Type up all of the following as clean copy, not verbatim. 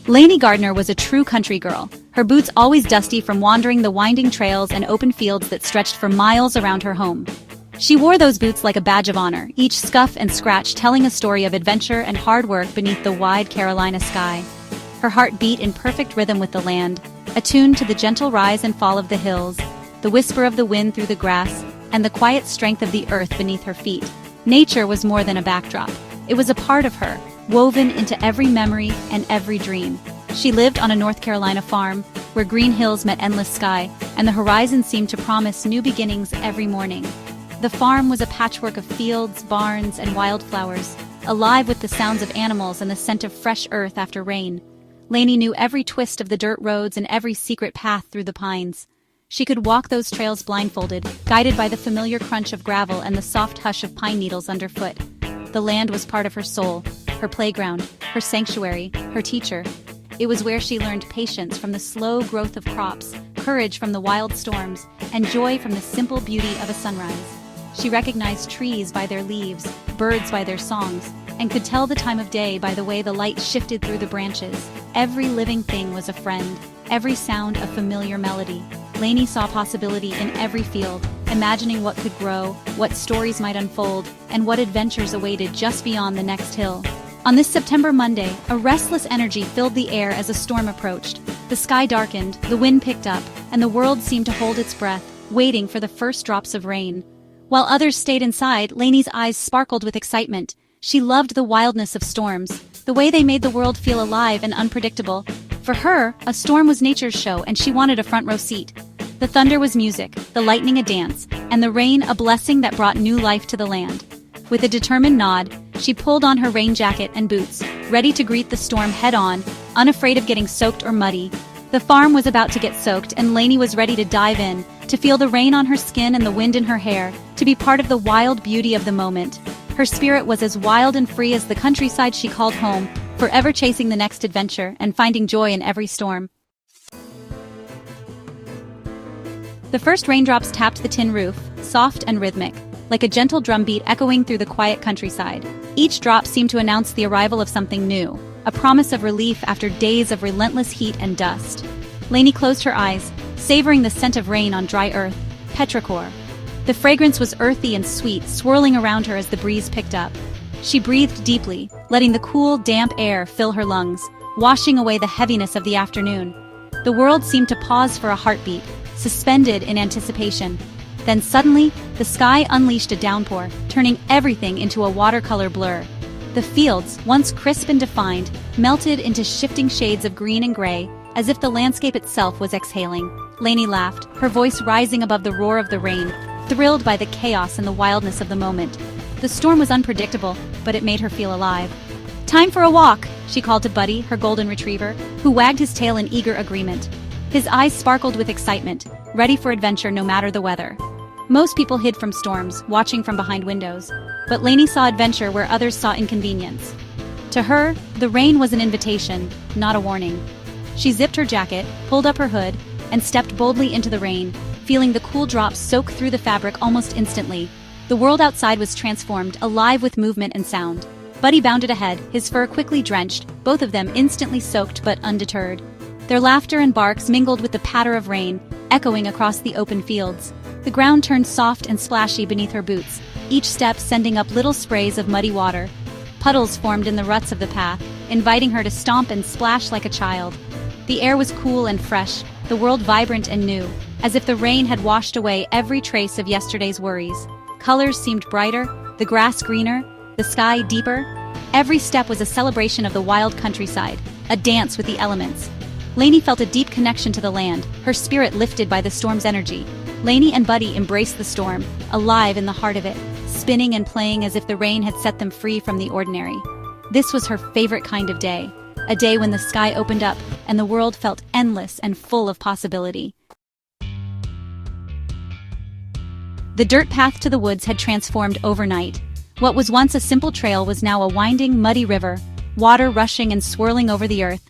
Lanie Gardner was a true country girl, her boots always dusty from wandering the winding trails and open fields that stretched for miles around her home. She wore those boots like a badge of honor, each scuff and scratch telling a story of adventure and hard work beneath the wide Carolina sky. Her heart beat in perfect rhythm with the land, attuned to the gentle rise and fall of the hills, the whisper of the wind through the grass, and the quiet strength of the earth beneath her feet. Nature was more than a backdrop. It was a part of her, woven into every memory and every dream. She lived on a North Carolina farm, where green hills met endless sky, and the horizon seemed to promise new beginnings every morning. The farm was a patchwork of fields, barns, and wildflowers, alive with the sounds of animals and the scent of fresh earth after rain. Lanie knew every twist of the dirt roads and every secret path through the pines. She could walk those trails blindfolded, guided by the familiar crunch of gravel and the soft hush of pine needles underfoot. The land was part of her soul, her playground, her sanctuary, her teacher. It was where she learned patience from the slow growth of crops, courage from the wild storms, and joy from the simple beauty of a sunrise. She recognized trees by their leaves, birds by their songs, and could tell the time of day by the way the light shifted through the branches. Every living thing was a friend, every sound a familiar melody. Lanie saw possibility in every field, imagining what could grow, what stories might unfold, and what adventures awaited just beyond the next hill. On this September Monday, a restless energy filled the air as a storm approached. The sky darkened, the wind picked up, and the world seemed to hold its breath, waiting for the first drops of rain. While others stayed inside, Lanie's eyes sparkled with excitement. She loved the wildness of storms, the way they made the world feel alive and unpredictable. For her, a storm was nature's show, and she wanted a front-row seat. The thunder was music, the lightning a dance, and the rain a blessing that brought new life to the land. With a determined nod, she pulled on her rain jacket and boots, ready to greet the storm head-on, unafraid of getting soaked or muddy. The farm was about to get soaked, and Lanie was ready to dive in, to feel the rain on her skin and the wind in her hair, to be part of the wild beauty of the moment. Her spirit was as wild and free as the countryside she called home, forever chasing the next adventure and finding joy in every storm. The first raindrops tapped the tin roof, soft and rhythmic, like a gentle drumbeat echoing through the quiet countryside. Each drop seemed to announce the arrival of something new, a promise of relief after days of relentless heat and dust. Lanie closed her eyes, savoring the scent of rain on dry earth, petrichor. The fragrance was earthy and sweet, swirling around her as the breeze picked up. She breathed deeply, letting the cool, damp air fill her lungs, washing away the heaviness of the afternoon. The world seemed to pause for a heartbeat, suspended in anticipation. Then suddenly, the sky unleashed a downpour, turning everything into a watercolor blur. The fields, once crisp and defined, melted into shifting shades of green and gray, as if the landscape itself was exhaling. Lanie laughed, her voice rising above the roar of the rain, thrilled by the chaos and the wildness of the moment. The storm was unpredictable, but it made her feel alive. "Time for a walk," she called to Buddy, her golden retriever, who wagged his tail in eager agreement. His eyes sparkled with excitement, ready for adventure no matter the weather. Most people hid from storms, watching from behind windows, but Lanie saw adventure where others saw inconvenience. To her, the rain was an invitation, not a warning. She zipped her jacket, pulled up her hood, and stepped boldly into the rain, feeling the cool drops soak through the fabric almost instantly. The world outside was transformed, alive with movement and sound. Buddy bounded ahead, his fur quickly drenched, both of them instantly soaked but undeterred. Their laughter and barks mingled with the patter of rain, echoing across the open fields. The ground turned soft and splashy beneath her boots, each step sending up little sprays of muddy water. Puddles formed in the ruts of the path, inviting her to stomp and splash like a child. The air was cool and fresh, the world vibrant and new, as if the rain had washed away every trace of yesterday's worries. Colors seemed brighter, the grass greener, the sky deeper. Every step was a celebration of the wild countryside, a dance with the elements. Lanie felt a deep connection to the land, her spirit lifted by the storm's energy. Lanie and Buddy embraced the storm, alive in the heart of it, spinning and playing as if the rain had set them free from the ordinary. This was her favorite kind of day, a day when the sky opened up and the world felt endless and full of possibility. The dirt path to the woods had transformed overnight. What was once a simple trail was now a winding, muddy river, water rushing and swirling over the earth.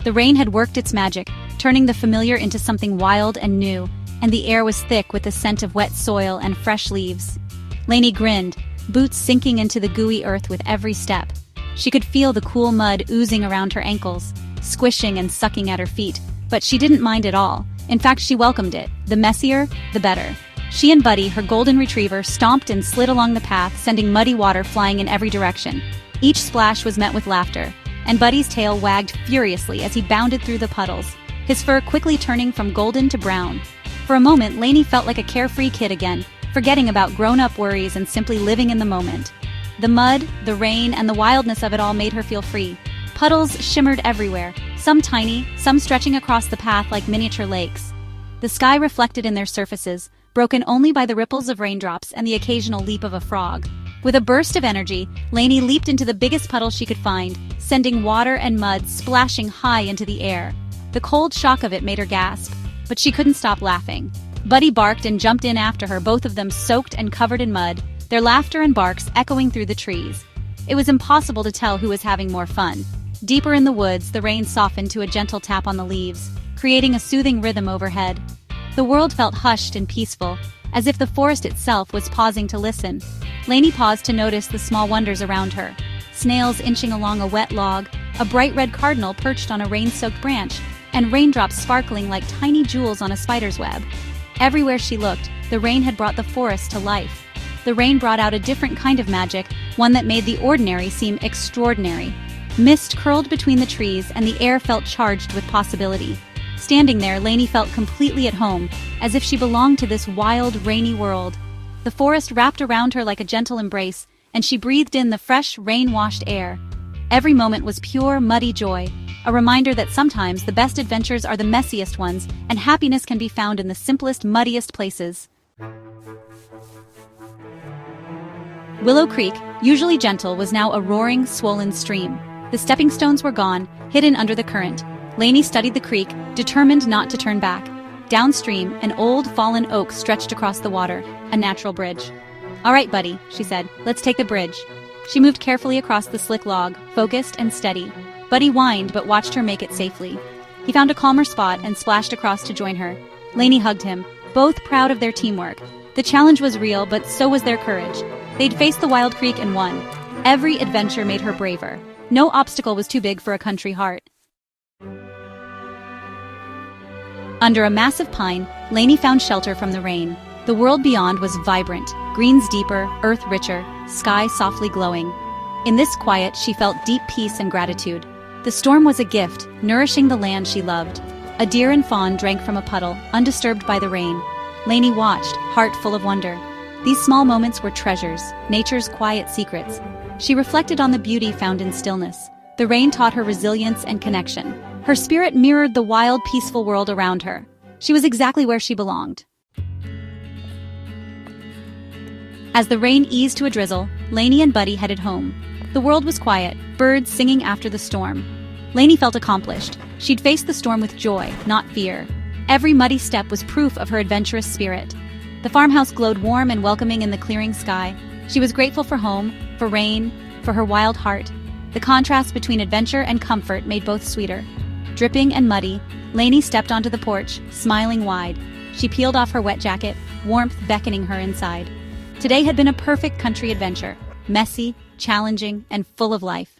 The rain had worked its magic, turning the familiar into something wild and new, and the air was thick with the scent of wet soil and fresh leaves. Lanie grinned, boots sinking into the gooey earth with every step. She could feel the cool mud oozing around her ankles, squishing and sucking at her feet, but she didn't mind at all. In fact, she welcomed it. The messier, the better. She and Buddy, her golden retriever, stomped and slid along the path, sending muddy water flying in every direction. Each splash was met with laughter, and Buddy's tail wagged furiously as he bounded through the puddles, his fur quickly turning from golden to brown. For a moment, Lanie felt like a carefree kid again, forgetting about grown-up worries and simply living in the moment. The mud, the rain, and the wildness of it all made her feel free. Puddles shimmered everywhere, some tiny, some stretching across the path like miniature lakes. The sky reflected in their surfaces, broken only by the ripples of raindrops and the occasional leap of a frog. With a burst of energy, Lanie leaped into the biggest puddle she could find, sending water and mud splashing high into the air. The cold shock of it made her gasp, but she couldn't stop laughing. Buddy barked and jumped in after her, both of them soaked and covered in mud, their laughter and barks echoing through the trees. It was impossible to tell who was having more fun. Deeper in the woods, the rain softened to a gentle tap on the leaves, creating a soothing rhythm overhead. The world felt hushed and peaceful, as if the forest itself was pausing to listen. Lanie paused to notice the small wonders around her. Snails inching along a wet log, a bright red cardinal perched on a rain-soaked branch, and raindrops sparkling like tiny jewels on a spider's web. Everywhere she looked, the rain had brought the forest to life. The rain brought out a different kind of magic, one that made the ordinary seem extraordinary. Mist curled between the trees, and the air felt charged with possibility. Standing there, Lanie felt completely at home, as if she belonged to this wild, rainy world. The forest wrapped around her like a gentle embrace, and she breathed in the fresh, rain-washed air. Every moment was pure, muddy joy, a reminder that sometimes the best adventures are the messiest ones, and happiness can be found in the simplest, muddiest places. Willow Creek, usually gentle, was now a roaring, swollen stream. The stepping stones were gone, hidden under the current. Lanie studied the creek, determined not to turn back. Downstream, an old, fallen oak stretched across the water, a natural bridge. "All right, Buddy," she said, "let's take the bridge." She moved carefully across the slick log, focused and steady. Buddy whined but watched her make it safely. He found a calmer spot and splashed across to join her. Lanie hugged him, both proud of their teamwork. The challenge was real, but so was their courage. They'd faced the wild creek and won. Every adventure made her braver. No obstacle was too big for a country heart. Under a massive pine, Lanie found shelter from the rain. The world beyond was vibrant, greens deeper, earth richer, sky softly glowing. In this quiet, she felt deep peace and gratitude. The storm was a gift, nourishing the land she loved. A deer and fawn drank from a puddle, undisturbed by the rain. Lanie watched, heart full of wonder. These small moments were treasures, nature's quiet secrets. She reflected on the beauty found in stillness. The rain taught her resilience and connection. Her spirit mirrored the wild, peaceful world around her. She was exactly where she belonged. As the rain eased to a drizzle, Lanie and Buddy headed home. The world was quiet, birds singing after the storm. Lanie felt accomplished. She'd faced the storm with joy, not fear. Every muddy step was proof of her adventurous spirit. The farmhouse glowed warm and welcoming in the clearing sky. She was grateful for home, for rain, for her wild heart. The contrast between adventure and comfort made both sweeter. Dripping and muddy, Lanie stepped onto the porch, smiling wide. She peeled off her wet jacket, warmth beckoning her inside. Today had been a perfect country adventure, messy, challenging, and full of life.